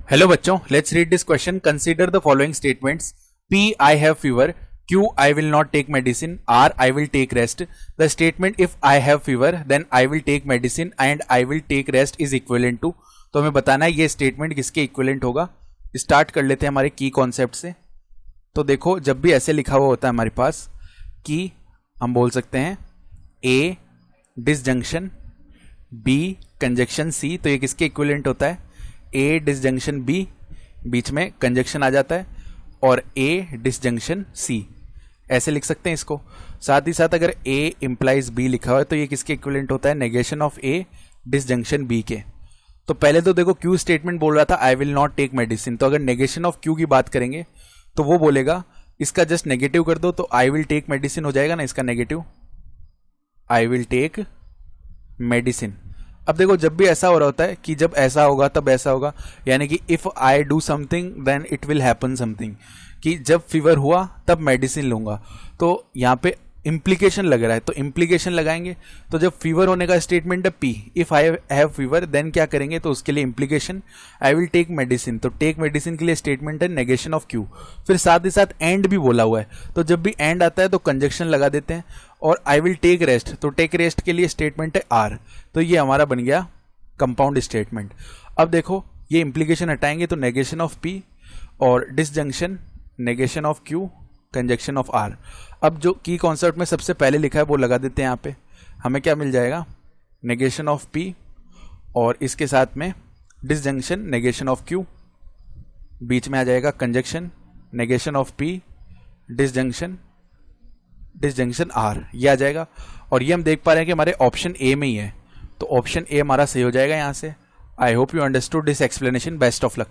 Hello बच्चों, let's read this question. Consider the following statements. P, I have fever. Q, I will not take medicine. R, I will take rest. The statement if I have fever then I will take medicine and I will take rest is equivalent to. तो हमें बताना है ये statement किसके equivalent होगा. Start कर लेते हैं हमारे की कॉन्सेप्ट से. तो देखो, जब भी ऐसे लिखा हुआ होता है हमारे पास कि हम बोल सकते हैं A disjunction, B conjunction C, तो ये किसके इक्विवेलेंट होता है. A डिसजंक्शन B, बीच में कंजक्शन आ जाता है, और A डिसजंक्शन C, ऐसे लिख सकते हैं इसको. साथ ही साथ अगर A इंप्लाइज B लिखा हुआ है तो ये किसके इक्विवेलेंट होता है, negation of A disjunction B के. तो पहले तो देखो Q स्टेटमेंट बोल रहा था I will not take medicine, तो अगर नेगेशन ऑफ Q की बात करेंगे तो वो बोलेगा इसका जस्ट नेगेटिव कर दो, तो आई विल टेक मेडिसिन हो जाएगा ना इसका negative, I will take medicine. अब देखो, जब भी ऐसा हो रहा होता है कि जब ऐसा होगा तब ऐसा होगा, यानी कि if I do something then it will happen something, कि जब फीवर हुआ तब मेडिसिन लूंगा. तो यहाँ पे इम्प्लीकेशन लग रहा है, तो इम्प्लीकेशन लगाएंगे. तो जब फीवर होने का स्टेटमेंट है P, if I have fever then क्या करेंगे, तो उसके लिए implication I will take medicine. तो टेक मेडिसिन के लिए स्टेटमेंट है नेगेशन ऑफ क्यू. फिर साथ ही साथ एंड भी बोला हुआ है, तो जब भी एंड आता है तो कंजक्शन लगा देते हैं. और आई विल टेक रेस्ट, तो टेक रेस्ट के लिए स्टेटमेंट है आर. तो ये हमारा बन गया कंपाउंड स्टेटमेंट. अब देखो, ये इम्प्लीकेशन हटाएंगे तो नेगेशन ऑफ पी और disjunction negation of Q conjunction of R. अब जो की कॉन्सेप्ट में सबसे पहले लिखा है वो लगा देते हैं यहाँ पे. हमें क्या मिल जाएगा, नेगेशन ऑफ पी और इसके साथ में डिसजंक्शन नेगेशन ऑफ क्यू, बीच में आ जाएगा conjunction negation of P disjunction R, ये आ जाएगा. और ये हम देख पा रहे हैं कि हमारे ऑप्शन ए में ही है, तो ऑप्शन ए हमारा सही हो जाएगा यहाँ से. I hope you understood this explanation. Best of luck.